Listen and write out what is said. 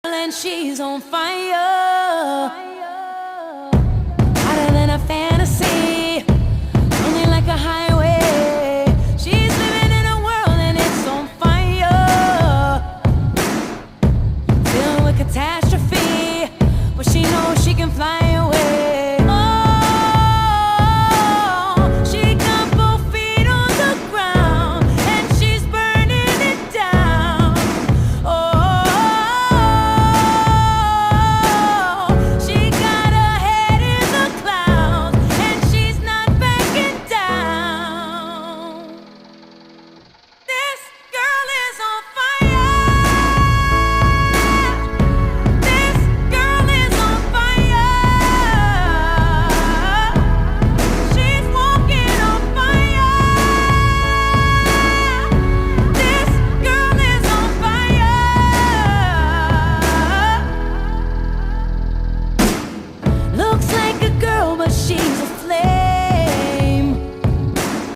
And she's on fire, hotter than a fantasy, only like a highway. She's living in a world and it's on fire, filled with catastrophe, but she knows she can fly.